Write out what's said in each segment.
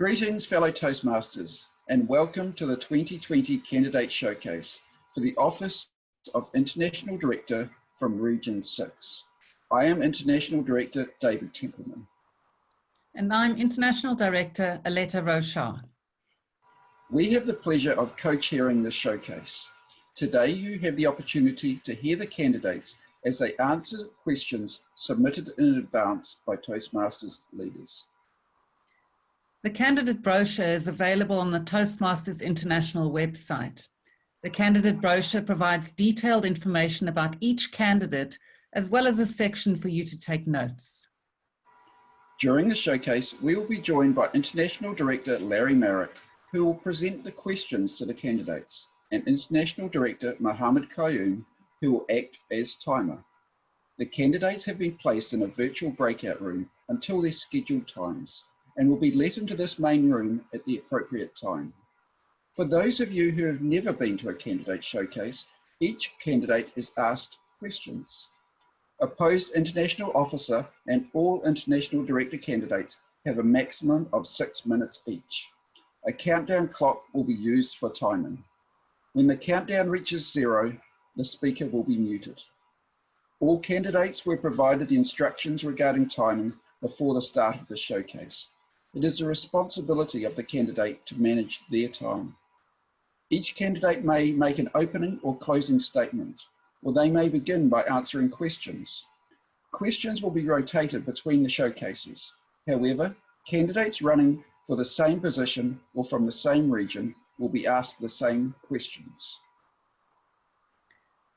Greetings, fellow Toastmasters, and welcome to the 2020 Candidate Showcase for the Office of International Director from Region 6. I am International Director David Templeman. And I'm International Director Aletta Rochard. We have the pleasure of co-chairing this showcase. Today you have the opportunity to hear the candidates as they answer questions submitted in advance by Toastmasters leaders. The candidate brochure is available on the Toastmasters International website. The candidate brochure provides detailed information about each candidate, as well as a section for you to take notes. During the showcase, we will be joined by International Director Larry Marek, who will present the questions to the candidates, and International Director Mohammed Qayyum, who will act as timer. The candidates have been placed in a virtual breakout room until their scheduled times, and will be let into this main room at the appropriate time. For those of you who have never been to a candidate showcase, each candidate is asked questions. A post international officer and all international director candidates have a maximum of 6 minutes each. A countdown clock will be used for timing. When the countdown reaches 0, the speaker will be muted. All candidates were provided the instructions regarding timing before the start of the showcase. It is the responsibility of the candidate to manage their time. Each candidate may make an opening or closing statement, or they may begin by answering questions. Questions will be rotated between the showcases. However, candidates running for the same position or from the same region will be asked the same questions.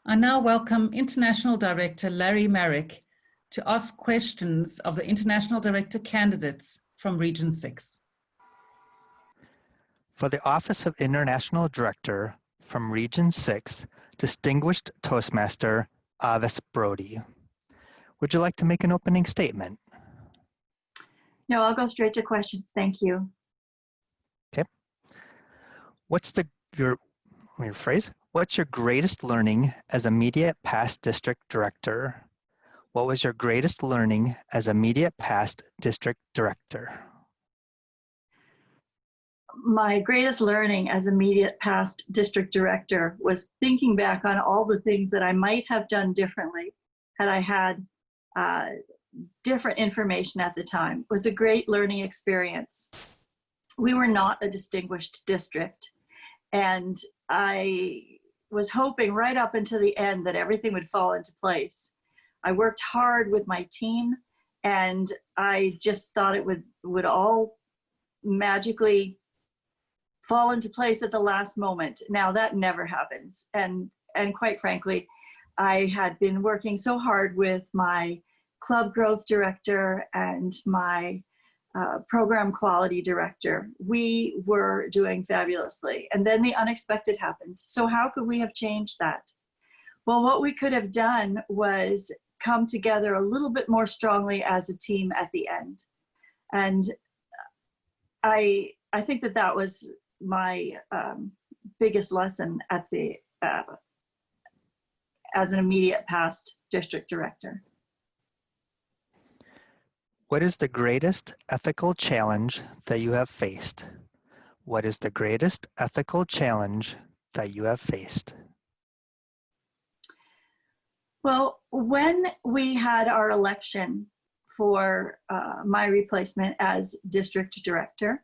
I now welcome International Director Larry Marek to ask questions of the International Director candidates from Region 6. For the Office of International Director from Region 6, Distinguished Toastmaster Avis Brodie. Would you like to make an opening statement? No, I'll go straight to questions. Thank you. Okay. What's your greatest learning as immediate past district director? What was your greatest learning as immediate past district director? My greatest learning as immediate past district director was thinking back on all the things that I might have done differently had I had different information at the time. It was a great learning experience. We were not a distinguished district, and I was hoping right up until the end that everything would fall into place. I worked hard with my team, and I just thought it would all magically fall into place at the last moment. Now that never happens. And quite frankly, I had been working so hard with my club growth director and my program quality director. We were doing fabulously. And then the unexpected happens. So how could we have changed that? Well, what we could have done was come together a little bit more strongly as a team at the end. And I think that was my biggest lesson at the as an immediate past district director. What is the greatest ethical challenge that you have faced? What is the greatest ethical challenge that you have faced? Well, when we had our election for my replacement as district director,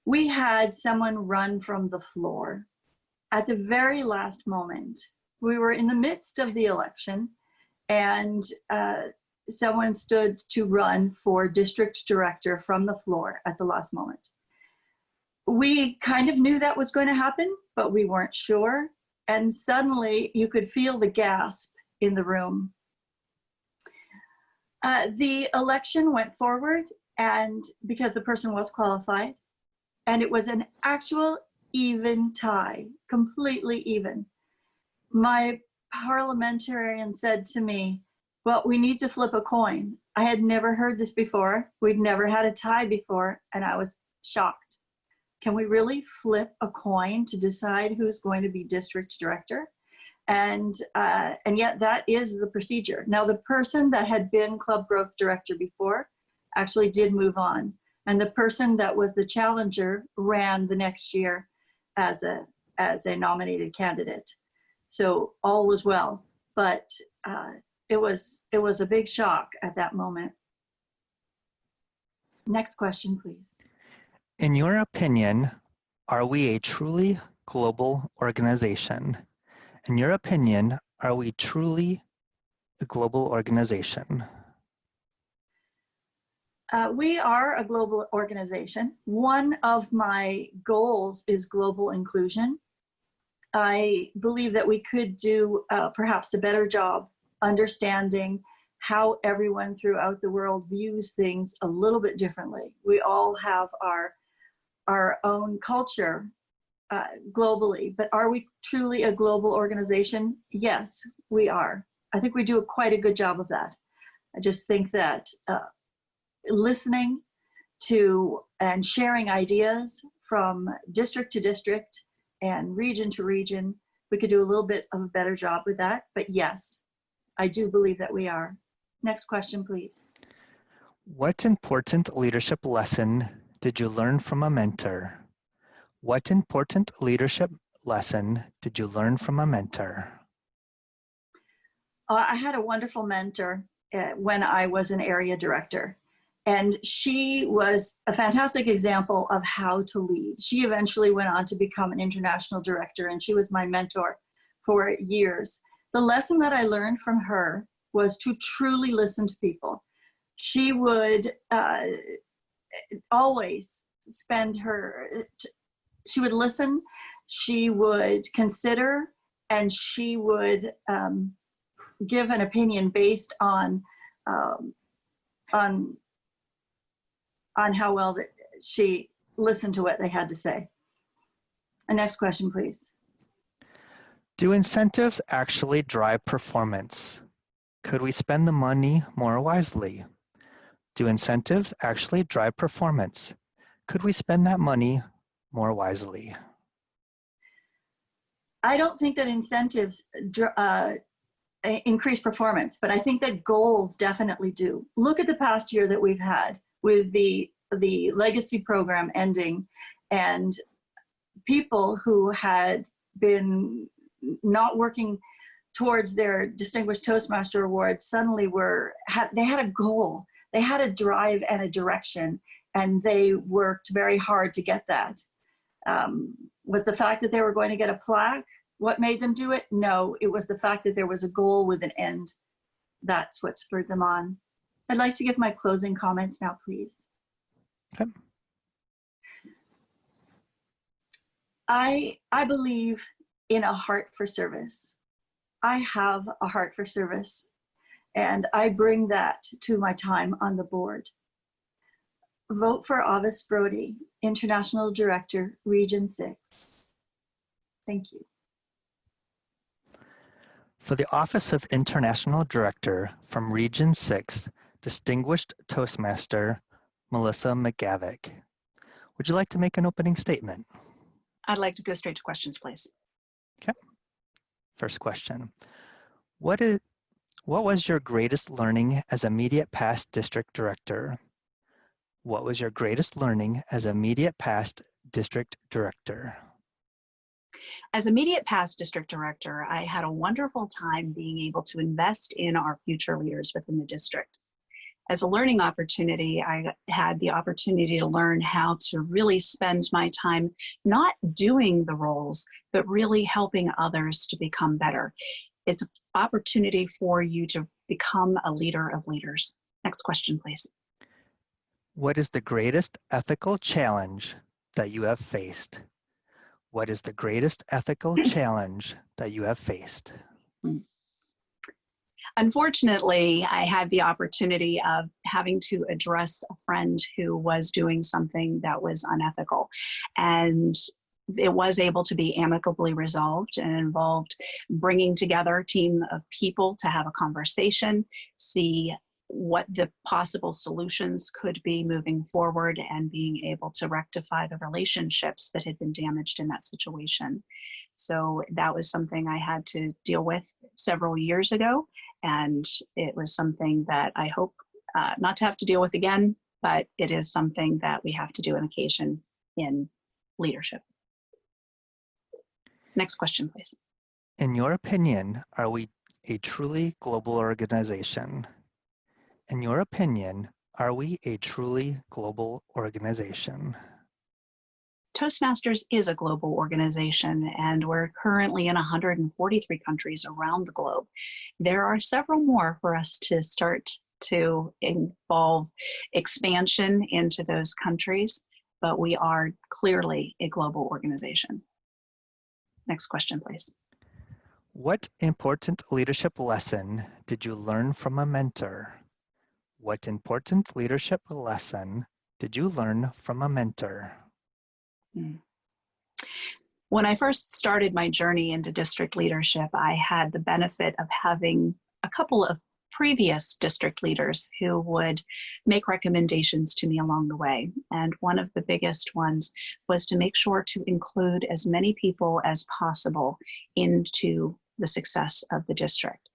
we had someone run from the floor. At the very last moment, we were in the midst of the election, and someone stood to run for district director from the floor at the last moment. We kind of knew that was going to happen, but we weren't sure. And suddenly you could feel the gasp in the room. The election went forward, and because the person was qualified, and it was an actual even tie, completely even. My parliamentarian said to me, well, we need to flip a coin. I had never heard this before. We'd never had a tie before, and I was shocked. Can we really flip a coin to decide who's going to be district director? And yet that is the procedure. Now, the person that had been club growth director before actually did move on, And the person that was the challenger ran the next year as a nominated candidate. So all was well, but it was a big shock at that moment. Next question, please. In your opinion, are we a truly global organization? In your opinion, are we truly a global organization? We are a global organization. One of my goals is global inclusion. I believe that we could do perhaps a better job understanding how everyone throughout the world views things a little bit differently. We all have our own culture globally, but are we truly a global organization? Yes, we are. I think we do quite a good job of that. I just think that listening to and sharing ideas from district to district and region to region, we could do a little bit of a better job with that. But yes, I do believe that we are. Next question, please. What important leadership lesson did you learn from a mentor? What important leadership lesson did you learn from a mentor? I had a wonderful mentor when I was an area director. And she was a fantastic example of how to lead. She eventually went on to become an international director, and she was my mentor for years. The lesson that I learned from her was to truly listen to people. She would always she would listen, she would consider, and she would give an opinion based on how well that she listened to what they had to say. And next question, please. Do incentives actually drive performance? Could we spend the money more wisely? Do incentives actually drive performance? Could we spend that money more wisely? I don't think that incentives increase performance, but I think that goals definitely do. Look at the past year that we've had with the legacy program ending, and people who had been not working towards their Distinguished Toastmaster Award suddenly they had a goal, they had a drive and a direction, and they worked very hard to get that. Was the fact that they were going to get a plaque what made them do it? No, it was the fact that there was a goal with an end. That's what spurred them on. I'd like to give my closing comments now, please. Okay. I believe in a heart for service. I have a heart for service, and I bring that to my time on the board. Vote for Avis Brodie, International Director, Region 6. Thank you. For the Office of International Director from Region 6, Distinguished Toastmaster, Melissa McGavick. Would you like to make an opening statement? I'd like to go straight to questions, please. Okay. First question. What was your greatest learning as immediate past district director? What was your greatest learning as immediate past district director? As immediate past district director, I had a wonderful time being able to invest in our future leaders within the district. As a learning opportunity, I had the opportunity to learn how to really spend my time not doing the roles, but really helping others to become better. It's an opportunity for you to become a leader of leaders. Next question, please. What is the greatest ethical challenge that you have faced? What is the greatest ethical challenge that you have faced? Unfortunately, I had the opportunity of having to address a friend who was doing something that was unethical. And it was able to be amicably resolved and involved bringing together a team of people to have a conversation, see what the possible solutions could be moving forward, and being able to rectify the relationships that had been damaged in that situation. So that was something I had to deal with several years ago, and it was something that I hope not to have to deal with again, but it is something that we have to do on occasion in leadership. Next question, please. In your opinion, are we a truly global organization? In your opinion, are we a truly global organization? Toastmasters is a global organization, and we're currently in 143 countries around the globe. There are several more for us to start to involve expansion into those countries, but we are clearly a global organization. Next question, please. What important leadership lesson did you learn from a mentor? What important leadership lesson did you learn from a mentor? When I first started my journey into district leadership, I had the benefit of having a couple of previous district leaders who would make recommendations to me along the way. And one of the biggest ones was to make sure to include as many people as possible into the success of the district.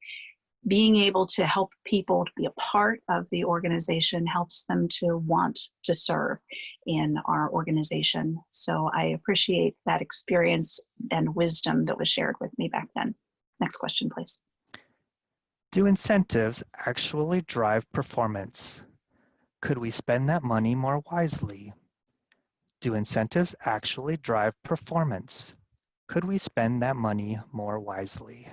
Being able to help people to be a part of the organization helps them to want to serve in our organization. So I appreciate that experience and wisdom that was shared with me back then. Next question, please. Do incentives actually drive performance? Could we spend that money more wisely? Do incentives actually drive performance? Could we spend that money more wisely?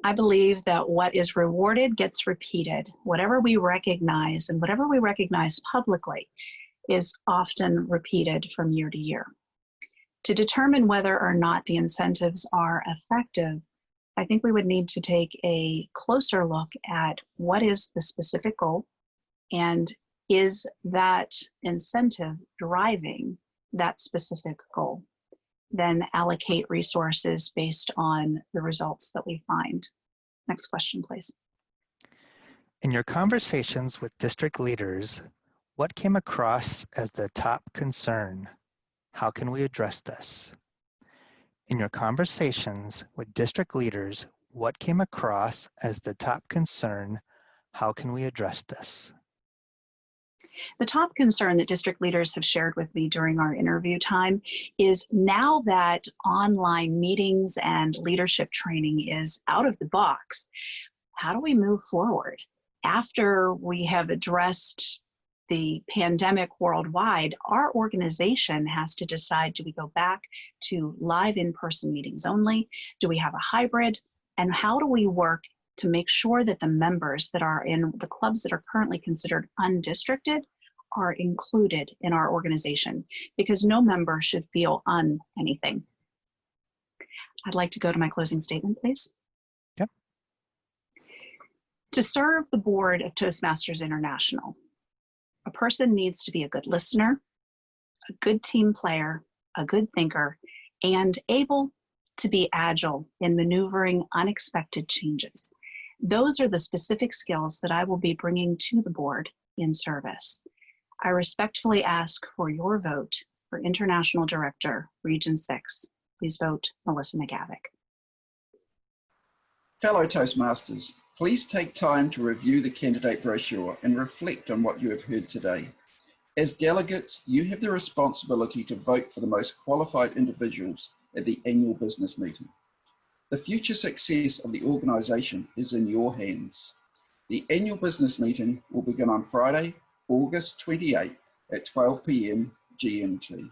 I believe that what is rewarded gets repeated. Whatever we recognize and whatever we recognize publicly is often repeated from year to year. To determine whether or not the incentives are effective, I think we would need to take a closer look at what is the specific goal and is that incentive driving that specific goal. Then allocate resources based on the results that we find. Next question, please. In your conversations with district leaders, what came across as the top concern? How can we address this? In your conversations with district leaders, what came across as the top concern? How can we address this? The top concern that district leaders have shared with me during our interview time is now that online meetings and leadership training is out of the box, how do we move forward? After we have addressed the pandemic worldwide, our organization has to decide, do we go back to live in-person meetings only? Do we have a hybrid? And how do we work to make sure that the members that are in the clubs that are currently considered undistricted are included in our organization? Because no member should feel anything. I'd like to go to my closing statement, please. Yep. To serve the board of Toastmasters International, a person needs to be a good listener, a good team player, a good thinker, and able to be agile in maneuvering unexpected changes. Those are the specific skills that I will be bringing to the board in service. I respectfully ask for your vote for International Director, Region 6. Please vote Melissa McGavick. Fellow Toastmasters, please take time to review the candidate brochure and reflect on what you have heard today. As delegates, you have the responsibility to vote for the most qualified individuals at the annual business meeting. The future success of the organisation is in your hands. The annual business meeting will begin on Friday, August 28th at 12 p.m. GMT.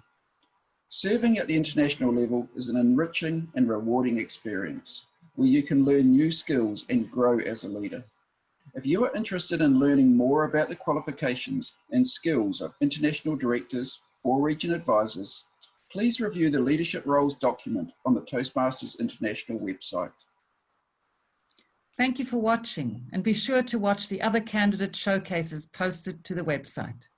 Serving at the international level is an enriching and rewarding experience where you can learn new skills and grow as a leader. If you are interested in learning more about the qualifications and skills of international directors or region advisors, please review the Leadership Roles document on the Toastmasters International website. Thank you for watching, and be sure to watch the other candidate showcases posted to the website.